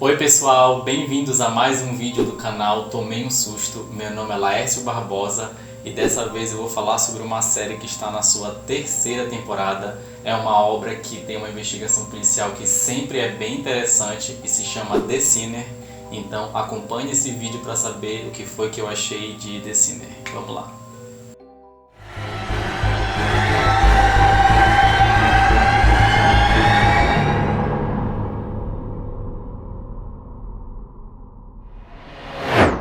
Oi pessoal, bem-vindos a mais um vídeo do canal Tomei um Susto. Meu nome é Laércio Barbosa e dessa vez eu vou falar sobre uma série que está na sua terceira temporada. É uma obra que tem uma investigação policial que sempre é bem interessante e se chama The Sinner. Então acompanhe esse vídeo para saber o que foi que eu achei de The Sinner. Vamos lá!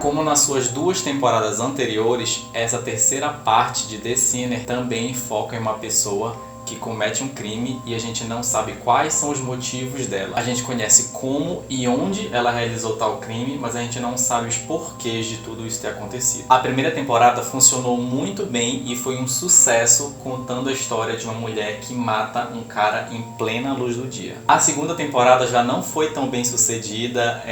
Como nas suas duas temporadas anteriores, essa terceira parte de The Sinner também foca em uma pessoa que comete um crime e a gente não sabe quais são os motivos dela. A gente conhece como e onde ela realizou tal crime, mas a gente não sabe os porquês de tudo isso ter acontecido. A primeira temporada funcionou muito bem e foi um sucesso, contando a história de uma mulher que mata um cara em plena luz do dia. A segunda temporada já não foi tão bem sucedida,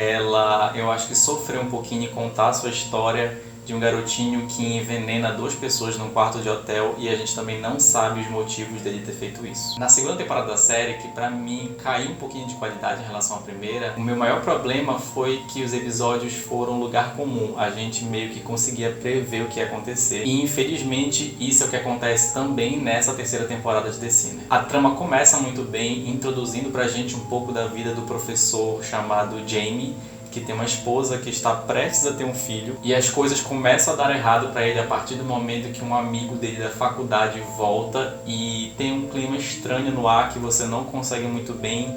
eu acho que sofreu um pouquinho em contar a sua história de um garotinho que envenena duas pessoas num quarto de hotel e a gente também não sabe os motivos dele ter feito isso. Na segunda temporada da série, que pra mim caiu um pouquinho de qualidade em relação à primeira, o meu maior problema foi que os episódios foram lugar comum. A gente meio que conseguia prever o que ia acontecer. E infelizmente isso é o que acontece também nessa terceira temporada de The Sinner. A trama começa muito bem, introduzindo pra gente um pouco da vida do professor chamado Jamie, que tem uma esposa que está prestes a ter um filho, e as coisas começam a dar errado para ele a partir do momento que um amigo dele da faculdade volta e tem um clima estranho no ar que você não consegue muito bem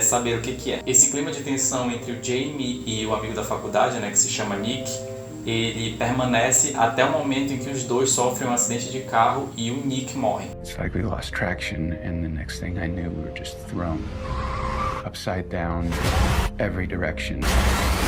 saber o que é. Esse clima de tensão entre o Jamie e o amigo da faculdade, que se chama Nick, ele permanece até o momento em que os dois sofrem um acidente de carro e o Nick morre. It's like we lost traction and the next thing I knew we were just thrown upside down, every direction.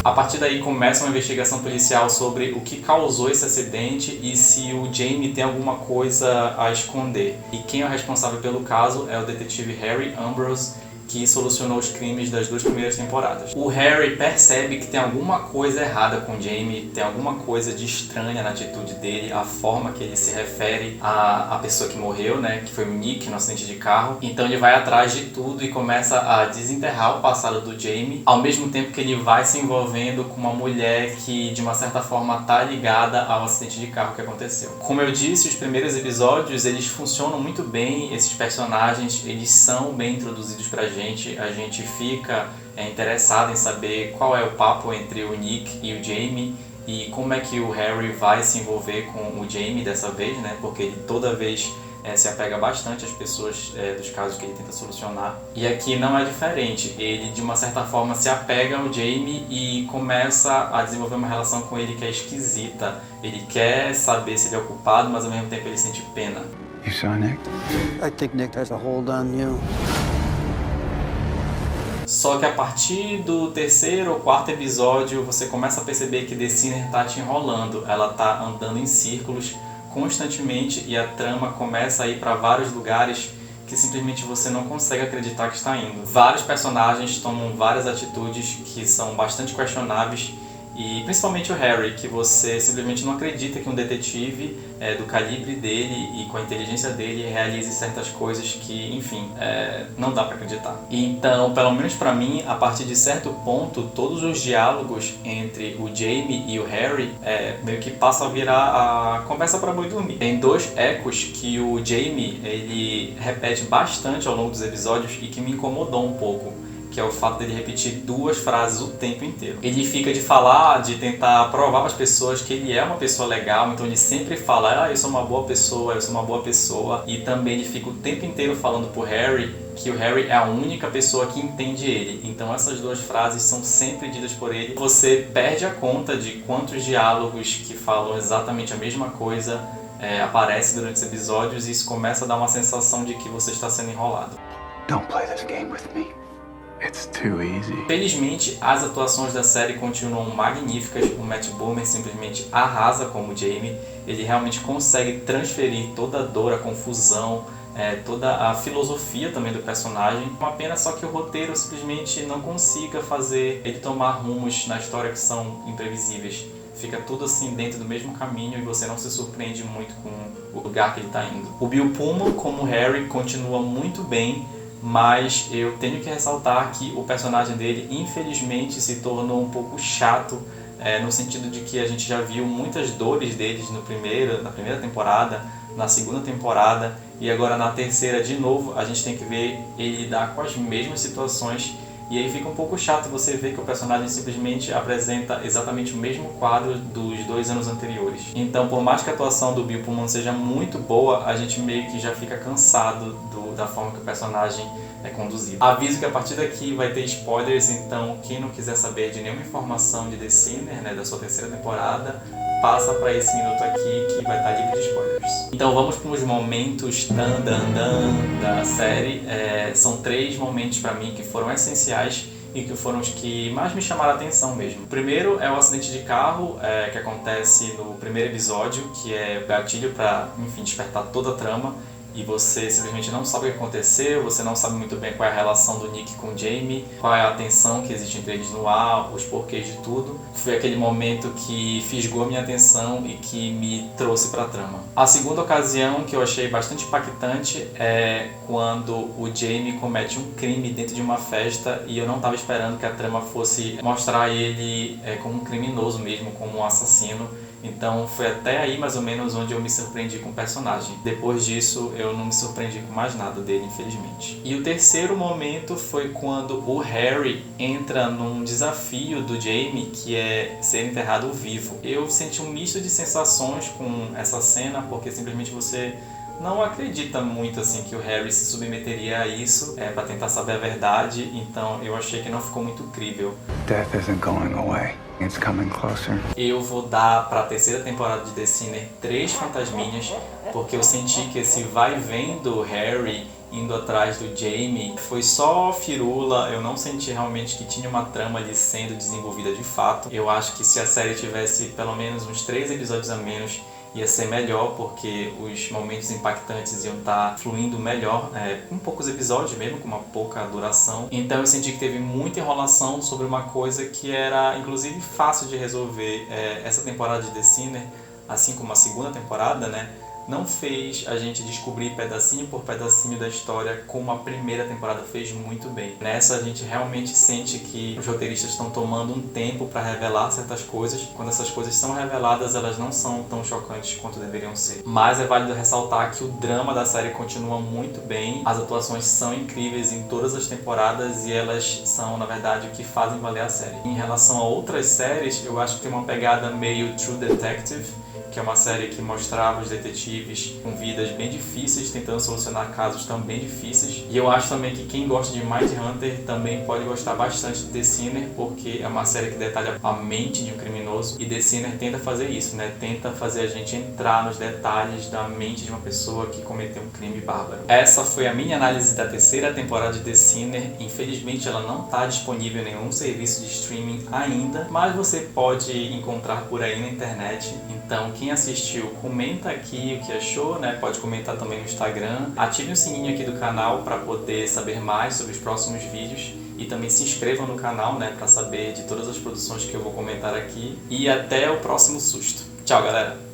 A partir daí começa uma investigação policial sobre o que causou esse acidente e se o Jamie tem alguma coisa a esconder. E quem é o responsável pelo caso é o detetive Harry Ambrose, que solucionou os crimes das duas primeiras temporadas. O Harry percebe que tem alguma coisa errada com o Jamie, tem alguma coisa de estranha na atitude dele, a forma que ele se refere à pessoa que morreu, que foi o Nick no acidente de carro. Então ele vai atrás de tudo e começa a desenterrar o passado do Jamie, ao mesmo tempo que ele vai se envolvendo com uma mulher que de uma certa forma está ligada ao acidente de carro que aconteceu. Como eu disse, os primeiros episódios eles funcionam muito bem, esses personagens eles são bem introduzidos pra gente, a gente fica interessado em saber qual é o papo entre o Nick e o Jamie e como é que o Harry vai se envolver com o Jamie dessa vez, porque ele toda vez se apega bastante às pessoas dos casos que ele tenta solucionar. E aqui não é diferente, ele de uma certa forma se apega ao Jamie e começa a desenvolver uma relação com ele que é esquisita. Ele quer saber se ele é o culpado, mas ao mesmo tempo ele sente pena. You saw Nick? I think Nick has a hold on you. Só que a partir do terceiro ou quarto episódio você começa a perceber que The Sinner tá te enrolando, ela tá andando em círculos constantemente e a trama começa a ir para vários lugares que simplesmente você não consegue acreditar que está indo. Vários personagens tomam várias atitudes que são bastante questionáveis e principalmente o Harry, que você simplesmente não acredita que um detetive do calibre dele e com a inteligência dele realize certas coisas que, enfim, não dá pra acreditar. Então, pelo menos pra mim, a partir de certo ponto, todos os diálogos entre o Jamie e o Harry meio que passam a virar a conversa pra boi dormir. Tem dois ecos que o Jamie ele repete bastante ao longo dos episódios e que me incomodou um pouco, que é o fato dele repetir duas frases o tempo inteiro. Ele fica de falar, de tentar provar para as pessoas que ele é uma pessoa legal, então ele sempre fala, eu sou uma boa pessoa, eu sou uma boa pessoa, e também ele fica o tempo inteiro falando pro Harry que o Harry é a única pessoa que entende ele. Então essas duas frases são sempre ditas por ele. Você perde a conta de quantos diálogos que falam exatamente a mesma coisa aparecem durante os episódios e isso começa a dar uma sensação de que você está sendo enrolado. Don't play this game with me. It's too easy. Felizmente, as atuações da série continuam magníficas. O Matt Bomer simplesmente arrasa como Jamie. Ele realmente consegue transferir toda a dor, a confusão, toda a filosofia também do personagem. Uma pena só que o roteiro simplesmente não consiga fazer ele tomar rumos na história que são imprevisíveis. Fica tudo assim dentro do mesmo caminho e você não se surpreende muito com o lugar que ele está indo. O Bill Pullman, como Harry, continua muito bem. mas eu tenho que ressaltar que o personagem dele infelizmente se tornou um pouco chato, no sentido de que a gente já viu muitas dores deles na primeira temporada, na segunda temporada e agora na terceira de novo a gente tem que ver ele lidar com as mesmas situações. E aí fica um pouco chato você ver que o personagem simplesmente apresenta exatamente o mesmo quadro dos 2 anos anteriores. Então, por mais que a atuação do Bill Pullman seja muito boa, a gente meio que já fica cansado da forma que o personagem é conduzido. Aviso que a partir daqui vai ter spoilers, então quem não quiser saber de nenhuma informação de The Sinner, da sua terceira temporada, passa para esse minuto aqui que vai estar livre de spoilers. Então vamos para os momentos da série. São 3 momentos para mim que foram essenciais e que foram os que mais me chamaram a atenção mesmo. O primeiro é o acidente de carro que acontece no primeiro episódio, que é o gatilho para, enfim, despertar toda a trama. E você simplesmente não sabe o que aconteceu, você não sabe muito bem qual é a relação do Nick com o Jamie, qual é a tensão que existe entre eles no ar, os porquês de tudo. Foi aquele momento que fisgou a minha atenção e que me trouxe para a trama. A segunda ocasião que eu achei bastante impactante é quando o Jamie comete um crime dentro de uma festa e eu não estava esperando que a trama fosse mostrar ele como um criminoso mesmo, como um assassino. Então foi até aí mais ou menos onde eu me surpreendi com o personagem. Depois disso eu não me surpreendi com mais nada dele, infelizmente. E o terceiro momento foi quando o Harry entra num desafio do Jamie, que é ser enterrado vivo. Eu senti um misto de sensações com essa cena, porque simplesmente você não acredita muito assim que o Harry se submeteria a isso para tentar saber a verdade, então eu achei que não ficou muito crível. Death isn't going away. It's coming closer. Eu vou dar para a terceira temporada de The Sinner 3 fantasminhas, porque eu senti que esse vai e vem do Harry indo atrás do Jamie foi só firula. Eu não senti realmente que tinha uma trama ali sendo desenvolvida de fato. Eu acho que se a série tivesse pelo menos uns 3 episódios a menos, ia ser melhor, porque os momentos impactantes iam estar fluindo melhor, com poucos episódios mesmo, com uma pouca duração. Então eu senti que teve muita enrolação sobre uma coisa que era inclusive fácil de resolver. Essa temporada de The Sinner, assim como a segunda temporada, não fez a gente descobrir pedacinho por pedacinho da história como a primeira temporada fez muito bem. Nessa a gente realmente sente que os roteiristas estão tomando um tempo para revelar certas coisas. Quando essas coisas são reveladas, elas não são tão chocantes quanto deveriam ser. Mas é válido ressaltar que o drama da série continua muito bem. As atuações são incríveis em todas as temporadas e elas são, na verdade, o que fazem valer a série. Em relação a outras séries, eu acho que tem uma pegada meio True Detective, que é uma série que mostrava os detetives com vidas bem difíceis, tentando solucionar casos também difíceis. E eu acho também que quem gosta de Mindhunter também pode gostar bastante de The Sinner, porque é uma série que detalha a mente de um criminoso, e The Sinner tenta fazer isso, tenta fazer a gente entrar nos detalhes da mente de uma pessoa que cometeu um crime bárbaro. Essa foi a minha análise da terceira temporada de The Sinner. Infelizmente ela não está disponível em nenhum serviço de streaming ainda, mas você pode encontrar por aí na internet. Então quem assistiu, comenta aqui o que achou, pode comentar também no Instagram. Ative o sininho aqui do canal para poder saber mais sobre os próximos vídeos. E também se inscreva no canal, para saber de todas as produções que eu vou comentar aqui. E até o próximo susto. Tchau, galera!